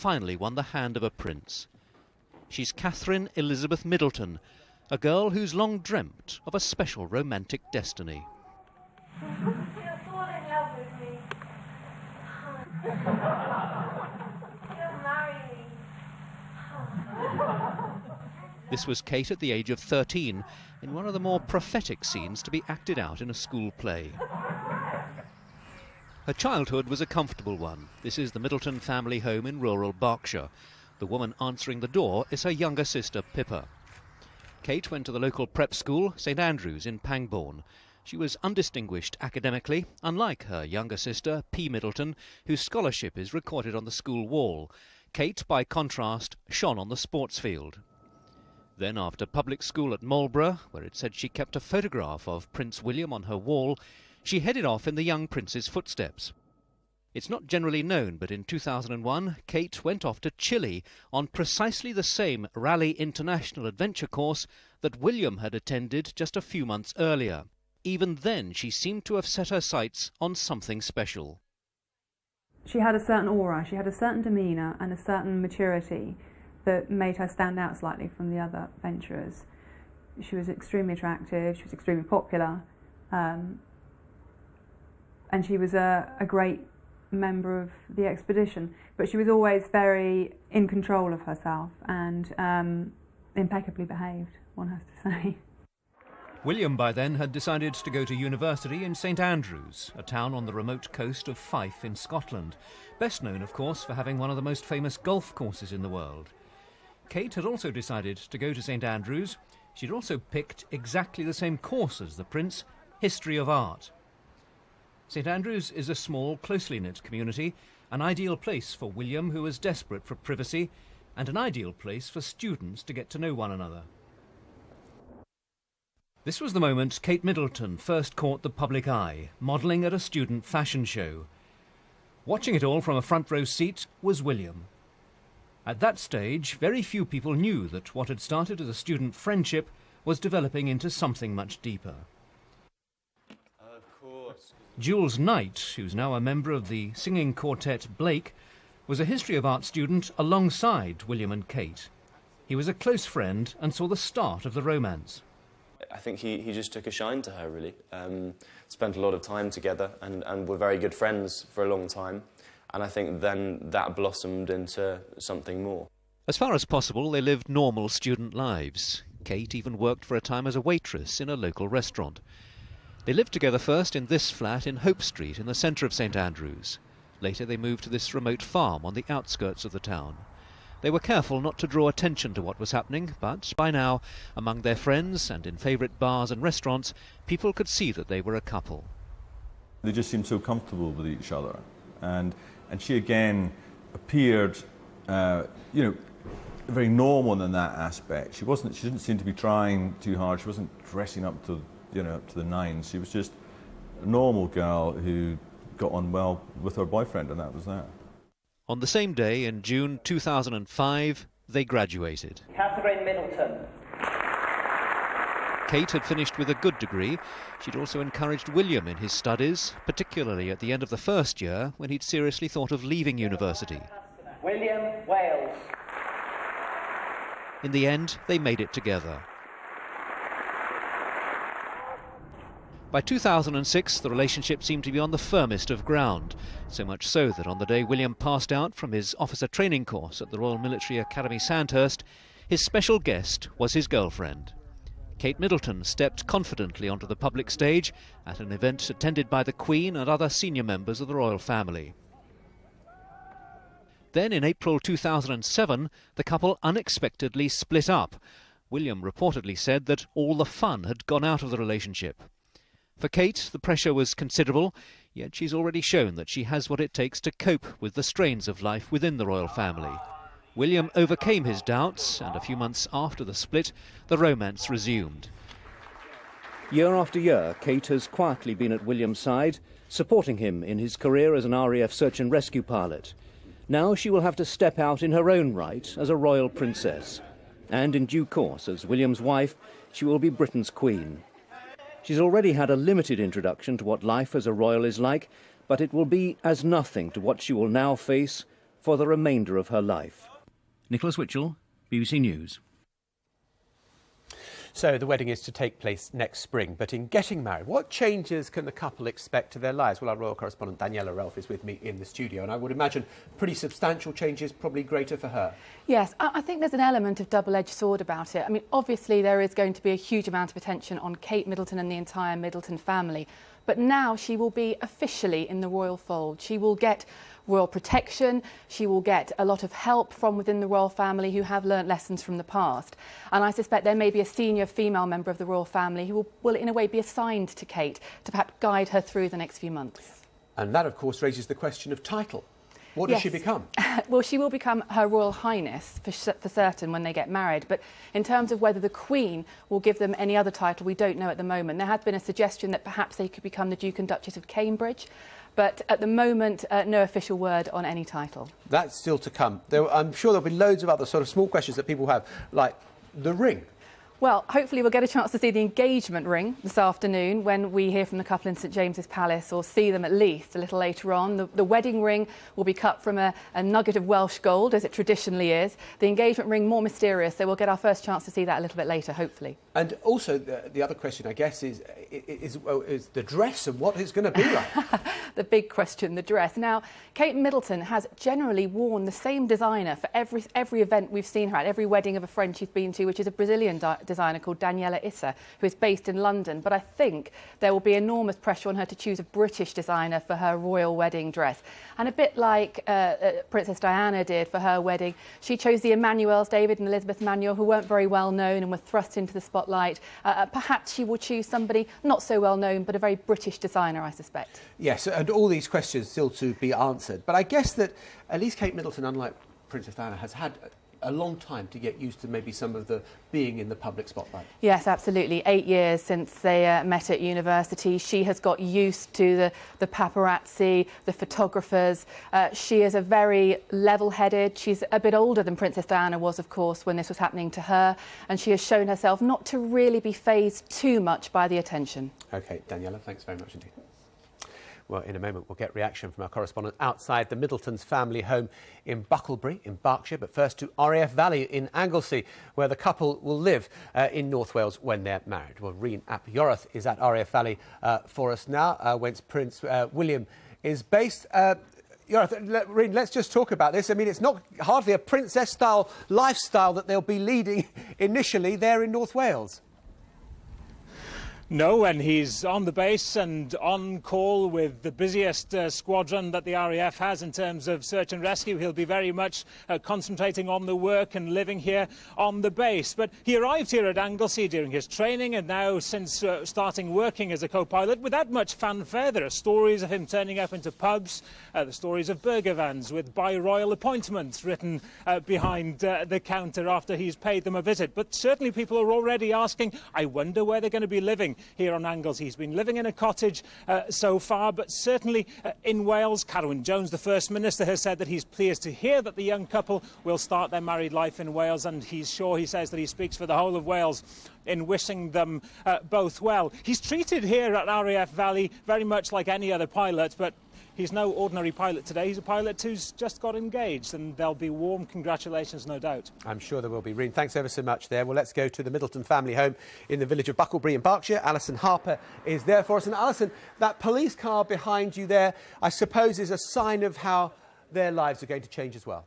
finally won the hand of a prince. She's Catherine Elizabeth Middleton, a girl who's long dreamt of a special romantic destiny. You're fall in love with me. You'll marry me. This was Kate at the age of 13, in one of the more prophetic scenes to be acted out in a school play. Her childhood was a comfortable one. This is the Middleton family home in rural Berkshire. The woman answering the door is her younger sister, Pippa. Kate went to the local prep school, St Andrews in Pangbourne. She was undistinguished academically, unlike her younger sister, P. Middleton, whose scholarship is recorded on the school wall. Kate, by contrast, shone on the sports field. Then, after public school at Marlborough, where it said she kept a photograph of Prince William on her wall, she headed off in the young prince's footsteps. It's not generally known, but in 2001, Kate went off to Chile on precisely the same Raleigh International Adventure course that William had attended just a few months earlier. Even then, she seemed to have set her sights on something special. She had a certain aura, she had a certain demeanour and a certain maturity that made her stand out slightly from the other venturers. She was extremely attractive, she was extremely popular, and she was a great member of the expedition. But she was always very in control of herself and impeccably behaved, one has to say. William by then had decided to go to university in St Andrews, a town on the remote coast of Fife in Scotland, best known of course for having one of the most famous golf courses in the world. Kate had also decided to go to St Andrews. She'd also picked exactly the same course as the Prince, History of Art. St Andrews is a small, closely knit community, an ideal place for William, who was desperate for privacy, and an ideal place for students to get to know one another. This was the moment Kate Middleton first caught the public eye, modelling at a student fashion show. Watching it all from a front row seat was William. At that stage, very few people knew that what had started as a student friendship was developing into something much deeper. Of course. Jules Knight, who's now a member of the singing quartet Blake, was a history of art student alongside William and Kate. He was a close friend and saw the start of the romance. I think he just took a shine to her, really. Spent a lot of time together and were very good friends for a long time. And I think then that blossomed into something more. As far as possible, they lived normal student lives. Kate even worked for a time as a waitress in a local restaurant. They lived together first in this flat in Hope Street in the centre of St Andrews. Later they moved to this remote farm on the outskirts of the town. They were careful not to draw attention to what was happening, but by now, among their friends and in favourite bars and restaurants, people could see that they were a couple. They just seemed so comfortable with each other. And she again appeared, very normal in that aspect. She didn't seem to be trying too hard. She wasn't dressing up to the nines. She was just a normal girl who got on well with her boyfriend, and that was that. On the same day, in June 2005, they graduated. Catherine Middleton. Kate had finished with a good degree. She'd also encouraged William in his studies, particularly at the end of the first year when he'd seriously thought of leaving university. William, Wales. In the end, they made it together. By 2006, the relationship seemed to be on the firmest of ground, so much so that on the day William passed out from his officer training course at the Royal Military Academy Sandhurst, his special guest was his girlfriend. Kate Middleton stepped confidently onto the public stage at an event attended by the Queen and other senior members of the royal family. Then, in April 2007, the couple unexpectedly split up. William reportedly said that all the fun had gone out of the relationship. For Kate, the pressure was considerable, yet she's already shown that she has what it takes to cope with the strains of life within the royal family. William overcame his doubts, and a few months after the split, the romance resumed. Year after year, Kate has quietly been at William's side, supporting him in his career as an RAF search and rescue pilot. Now she will have to step out in her own right as a royal princess. And in due course, as William's wife, she will be Britain's queen. She's already had a limited introduction to what life as a royal is like, but it will be as nothing to what she will now face for the remainder of her life. Nicholas Witchell, BBC News. So the wedding is to take place next spring, but in getting married, what changes can the couple expect to their lives? Well, our royal correspondent Daniela Relph is with me in the studio, and I would imagine pretty substantial changes, probably greater for her. Yes, I think there's an element of double-edged sword about it. I mean, obviously there is going to be a huge amount of attention on Kate Middleton and the entire Middleton family, but now she will be officially in the royal fold. She will get royal protection, she will get a lot of help from within the royal family who have learnt lessons from the past. And I suspect there may be a senior female member of the royal family who will in a way be assigned to Kate to perhaps guide her through the next few months. And that, of course, raises the question of title. What does she become? Well, she will become Her Royal Highness for certain when they get married. But in terms of whether the Queen will give them any other title, we don't know at the moment. There has been a suggestion that perhaps they could become the Duke and Duchess of Cambridge. But at the moment, no official word on any title. That's still to come. I'm sure there'll be loads of other sort of small questions that people have, like the ring. Well, hopefully we'll get a chance to see the engagement ring this afternoon when we hear from the couple in St James's Palace, or see them at least a little later on. The wedding ring will be cut from a nugget of Welsh gold, as it traditionally is. The engagement ring more mysterious, so we'll get our first chance to see that a little bit later, hopefully. And also, the other question, I guess, is the dress and what it's going to be like. The big question, the dress. Now, Kate Middleton has generally worn the same designer for every event we've seen her at, every wedding of a friend she's been to, which is a Brazilian designer called Daniela, who is based in London. But I think there will be enormous pressure on her to choose a British designer for her royal wedding dress. And a bit like Princess Diana did for her wedding, she chose the Emmanuels, David and Elizabeth Manuel, who weren't very well known and were thrust into the spotlight. Perhaps she will choose somebody not so well known, but a very British designer, I suspect. Yes, and all these questions still to be answered. But I guess that at least Kate Middleton, unlike Princess Diana, has had a long time to get used to maybe some of the being in the public spotlight. Yes, absolutely. 8 years since they met at university. She has got used to the paparazzi, the photographers. She is a very level-headed. She's a bit older than Princess Diana was, of course, when this was happening to her. And she has shown herself not to really be fazed too much by the attention. OK, Daniela, thanks very much indeed. Well, in a moment, we'll get reaction from our correspondent outside the Middleton's family home in Bucklebury in Berkshire. But first to RAF Valley in Anglesey, where the couple will live in North Wales when they're married. Well, Rhun ap Iorwerth is at RAF Valley for us now, whence Prince William is based. Rhun, let's just talk about this. I mean, it's not hardly a princess-style lifestyle that they'll be leading initially there in North Wales. No, and he's on the base and on call with the busiest squadron that the RAF has in terms of search and rescue. He'll be very much concentrating on the work and living here on the base. But he arrived here at Anglesey during his training, and now since starting working as a co-pilot, without much fanfare. There are stories of him turning up into pubs, the stories of burger vans with by royal appointments written behind the counter after he's paid them a visit. But certainly people are already asking, I wonder where they're going to be living here on Anglesey. He's been living in a cottage so far, but certainly in Wales. Carwyn Jones, the First Minister, has said that he's pleased to hear that the young couple will start their married life in Wales, and he's sure, he says, that he speaks for the whole of Wales in wishing them both well. He's treated here at RAF Valley very much like any other pilot, but he's no ordinary pilot today. He's a pilot who's just got engaged, and there'll be warm congratulations, no doubt. I'm sure there will be. Rhun, thanks ever so much there. Well, let's go to the Middleton family home in the village of Bucklebury in Berkshire. Alison Harper is there for us. And Alison, that police car behind you there, I suppose, is a sign of how their lives are going to change as well.